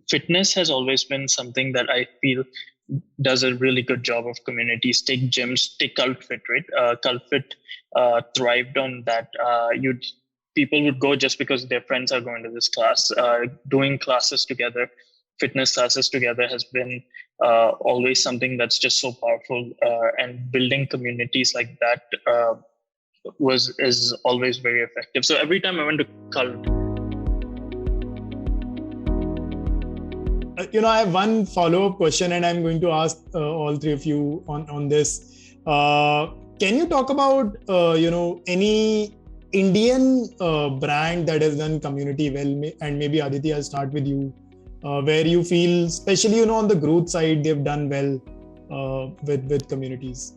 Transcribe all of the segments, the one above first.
fitness has always been something that I feel does a really good job of communities. Take gyms, take Cult Fit, right? Cult Fit thrived on that. People would go just because their friends are going to this class. Doing classes together, fitness classes together has been always something that's just so powerful. And building communities like that is always very effective. So every time I went to Cult, I have one follow-up question, and I'm going to ask all three of you on this. Can you talk about any Indian brand that has done community well? And maybe Aditya, I'll start with you, where you feel, especially on the growth side, they've done well with communities.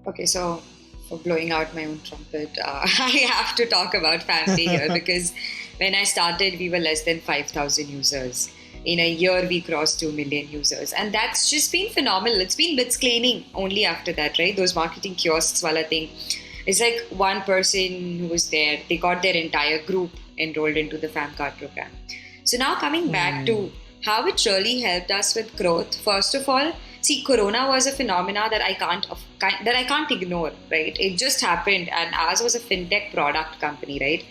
Okay, so for blowing out my own trumpet, I have to talk about FamPay here because when I started, we were less than 5,000 users. In a year, we crossed 2 million users. And that's just been phenomenal. It's been blitzscaling only after that, right? Those marketing kiosks wala thing. It's like one person who was there, they got their entire group enrolled into the FamCard program. So now coming back to how it really helped us with growth. First of all, see, Corona was a phenomena that I can't ignore, right? It just happened, and ours was a fintech product company, right?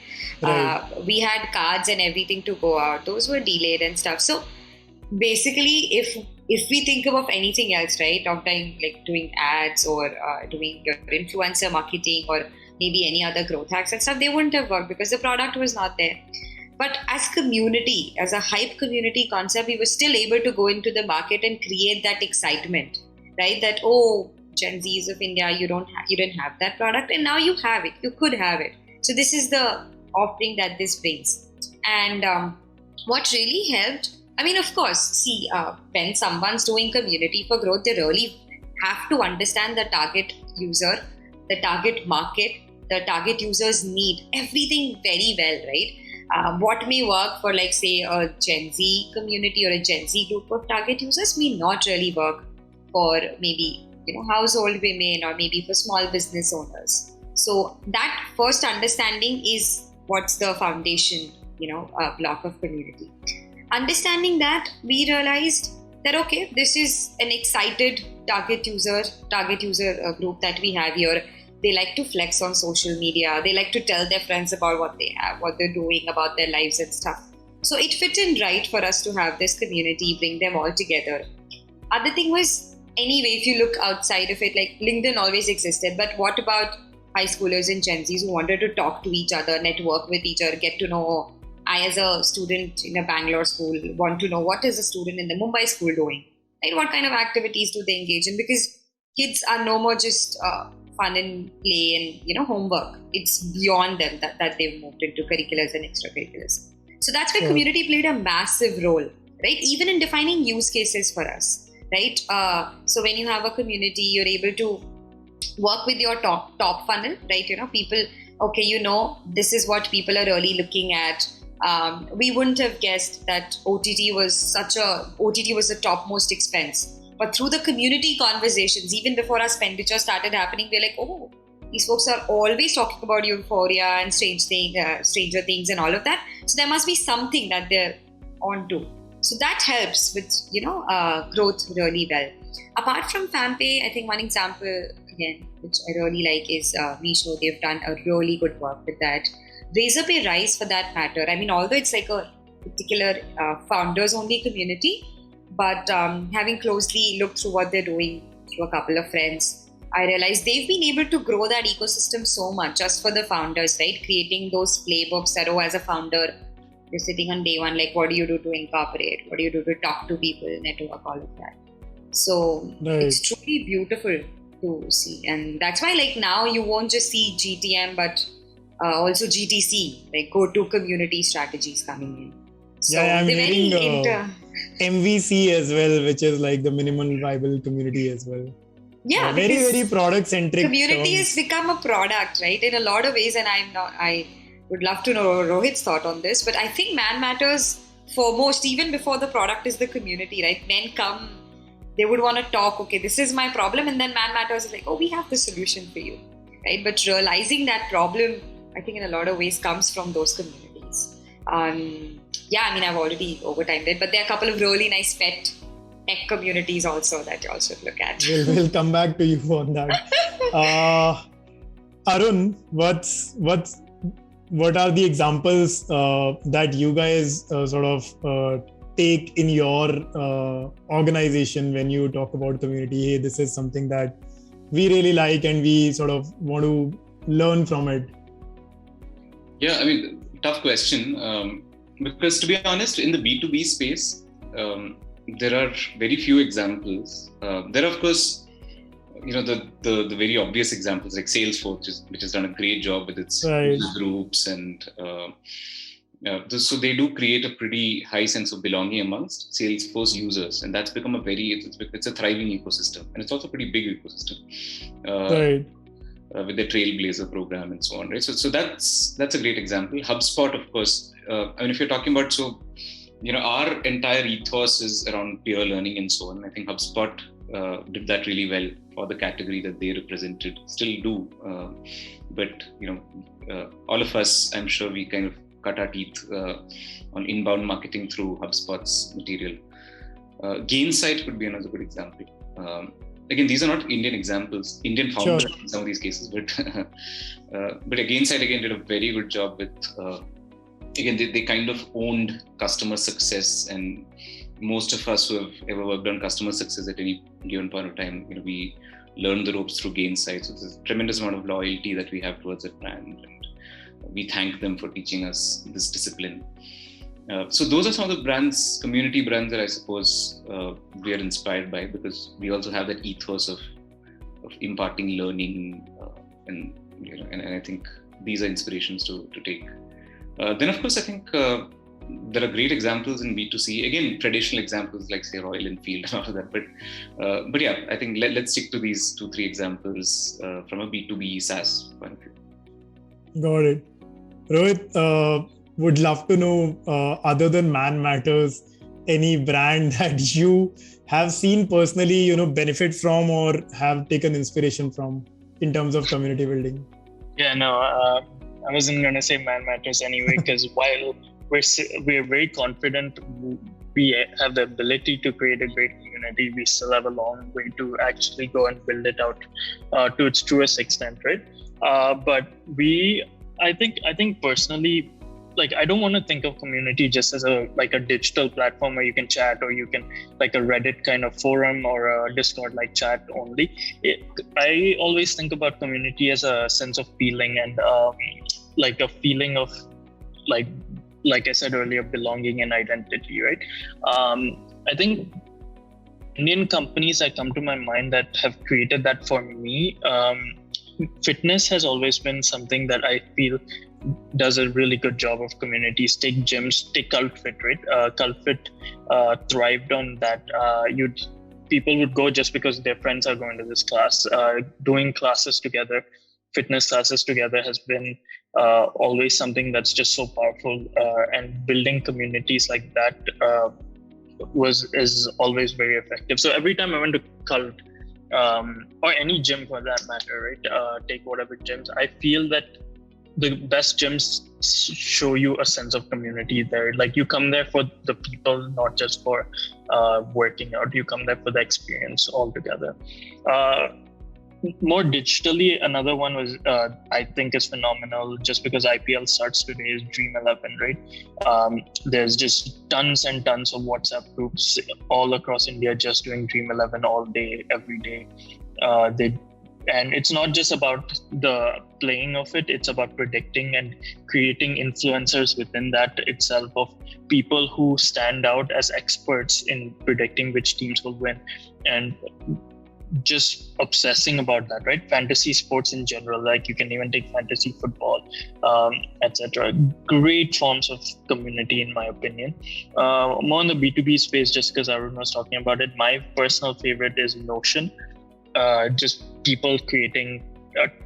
We had cards and everything to go out. Those were delayed and stuff. So basically, if we think of anything else, right, of doing ads or doing your influencer marketing or maybe any other growth hacks and stuff, they wouldn't have worked because the product was not there. But as community, as a hype community concept, we were still able to go into the market and create that excitement, right? That, oh, Gen Zs of India, you didn't have that product, and now you have it. You could have it. So this is the offering that this brings. And what really helped, I mean, of course, see, when someone's doing community for growth, they really have to understand the target user, the target market, the target user's need, everything very well, right? What may work for, like, say, a Gen Z community or a Gen Z group of target users may not really work for maybe, household women or maybe for small business owners. So that first understanding is what's the foundation, block of community. Understanding that, we realized that, okay, this is an excited target user group that we have here. They like to flex on social media. They like to tell their friends about what they have, what they're doing, about their lives and stuff. So it fit in right for us to have this community, bring them all together. Other thing was, anyway, if you look outside of it, like LinkedIn always existed, but what about high schoolers and Gen Zs who wanted to talk to each other, network with each other, get to know, I as a student in a Bangalore school want to know what is a student in the Mumbai school doing, right? What kind of activities do they engage in? Because kids are no more just fun and play and homework. It's beyond them that they've moved into curriculars and extracurriculars. So that's where community played a massive role, right? Even in defining use cases for us, right? So when you have a community, you're able to work with your top funnel, right? People, okay, this is what people are really looking at. We wouldn't have guessed that OTT was the topmost expense. But through the community conversations, even before our expenditure started happening, we're like, oh, these folks are always talking about euphoria and Stranger Things and all of that. So there must be something that they're onto. So that helps with, growth really well. Apart from FamPay, I think one example, again, which I really like is Meesho. They've done a really good work with that. Razorpay Rise, for that matter. I mean, although it's like a particular founders-only community, but having closely looked through what they're doing through a couple of friends, I realized they've been able to grow that ecosystem so much just for the founders, right? Creating those playbooks that, as a founder, you're sitting on day one, like, what do you do to incorporate? What do you do to talk to people, network, all of that? So It's truly beautiful to see. And that's why, like, now you won't just see GTM, but also GTC, like go-to community strategies coming in. So I'm hearing MVC as well, which is like the minimal viable community as well. Yeah, very, very product-centric. Community has become a product, right? In a lot of ways, and I would love to know Rohit's thought on this, but I think man matters foremost, even before the product, is the community, right? Men come, they would want to talk, okay, this is my problem, and then man matters is like, oh, we have the solution for you, right? But realizing that problem, I think in a lot of ways comes from those communities. yeah, I mean, I've already overtimed it, but there are a couple of really nice pet tech communities also that you all should look at. We'll come back to you on that. Arun, what are the examples that you guys sort of take in your organization when you talk about community? Hey, this is something that we really like and we sort of want to learn from it. Yeah, I mean, tough question. Because to be honest, in the B2B space, there are very few examples. There are, of course, the very obvious examples like Salesforce, which has done a great job with its groups, and so they do create a pretty high sense of belonging amongst Salesforce users, and that's become it's a thriving ecosystem, and it's also a pretty big ecosystem. With the Trailblazer program and so on, right? So that's a great example. HubSpot, of course. I mean, if you're talking about, our entire ethos is around peer learning and so on. I think HubSpot did that really well for the category that they represented, still do. But all of us, I'm sure we kind of cut our teeth on inbound marketing through HubSpot's material. Gainsight could be another good example. Again, these are not Indian examples, Indian founders in some of these cases, but Gainsight again did a very good job with, again, they kind of owned customer success, and most of us who have ever worked on customer success at any given point of time, we learn the ropes through Gainsight. So there's a tremendous amount of loyalty that we have towards that brand, and we thank them for teaching us this discipline. So those are some of the brands, community brands, that I suppose we are inspired by, because we also have that ethos of imparting learning, and I think these are inspirations to take. Then of course I think there are great examples in B2C. Again, traditional examples like say Royal Enfield and all of that. But yeah, I think let's stick to these 2-3 examples from a B2B SaaS point of view. Got it. Rohit, would love to know, other than Man Matters, any brand that you have seen personally, benefit from or have taken inspiration from in terms of community building? Yeah, no, I wasn't going to say Man Matters anyway, because while we're very confident we have the ability to create a great community, we still have a long way to actually go and build it out to its truest extent, right? But I think personally, like, I don't want to think of community just as a digital platform where you can chat, or you can like a Reddit kind of forum or a Discord like chat only. I always think about community as a sense of feeling, and like a feeling of like I said earlier, belonging and identity, right? I think Indian companies that come to my mind that have created that for me, fitness has always been something that I feel does a really good job of communities. Take gyms, take CultFit, right? CultFit thrived on that. People would go just because their friends are going to this class. Doing classes together, fitness classes together has been always something that's just so powerful. And building communities like that is always very effective. So every time I went to Cult, or any gym for that matter, right? Take whatever gyms, I feel that the best gyms show you a sense of community there. Like, you come there for the people, not just for working out. You come there for the experience altogether. More digitally, another one was I think is phenomenal, just because IPL starts today, is Dream 11, right? There's just tons and tons of WhatsApp groups all across India just doing Dream 11 all day, every day. And it's not just about the playing of it, it's about predicting and creating influencers within that itself, of people who stand out as experts in predicting which teams will win, and just obsessing about that, right? Fantasy sports in general, like you can even take fantasy football, etc. Great forms of community, in my opinion. More in the B2B space, just because Arun was talking about it, my personal favorite is Notion. Just people creating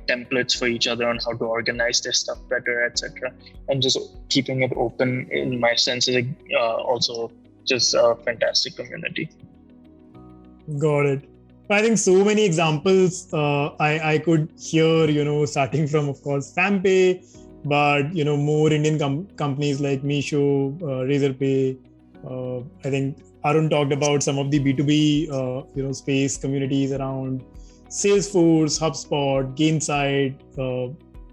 templates for each other on how to organize their stuff better, etc. And just keeping it open, in my sense, is also just a fantastic community. Got it. I think so many examples I could hear, starting from, of course, FamPay, but more Indian companies like Meesho, Razorpay. I think Arun talked about some of the B2B space communities around Salesforce, HubSpot, Gainsight.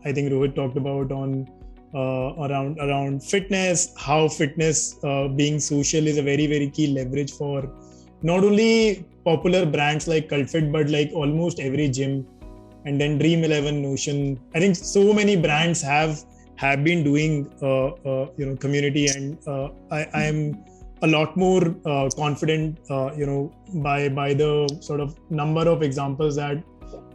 I think Rohit talked about on around fitness, how fitness being social is a very, very key leverage for not only popular brands like CultFit, but like almost every gym. And then Dream 11, Notion. I think so many brands have been doing community, and I am a lot more confident by the sort of number of examples that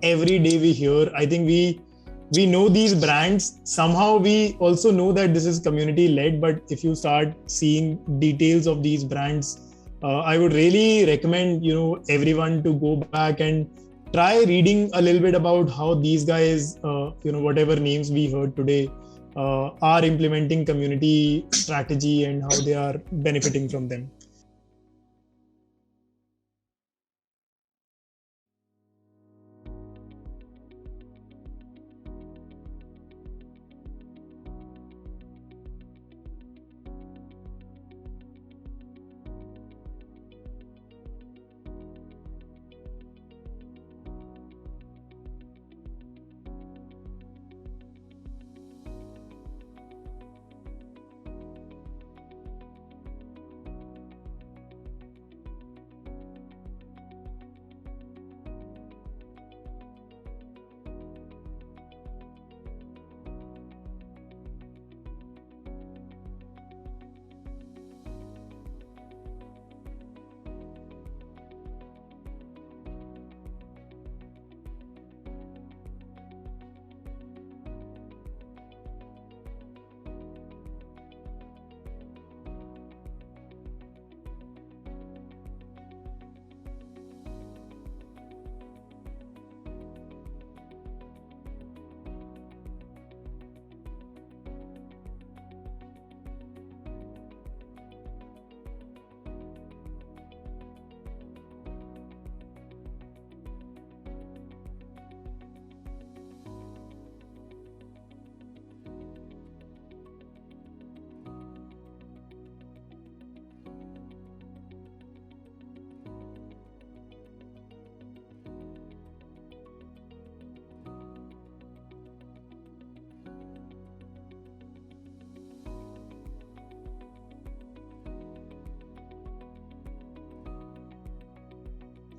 every day we hear. I think we know these brands. Somehow we also know that this is community led, but if you start seeing details of these brands, I would really recommend everyone to go back and try reading a little bit about how these guys, whatever names we heard today, are implementing community strategy and how they are benefiting from them.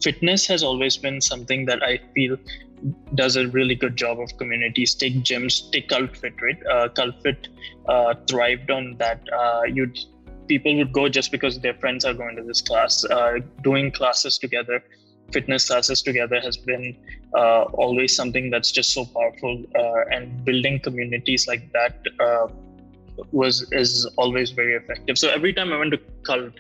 Fitness has always been something that I feel does a really good job of communities. Take gyms, take CultFit, right? CultFit thrived on that. People would go just because their friends are going to this class. Doing classes together, fitness classes together has been always something that's just so powerful. And building communities like that is always very effective. So every time I went to Cult,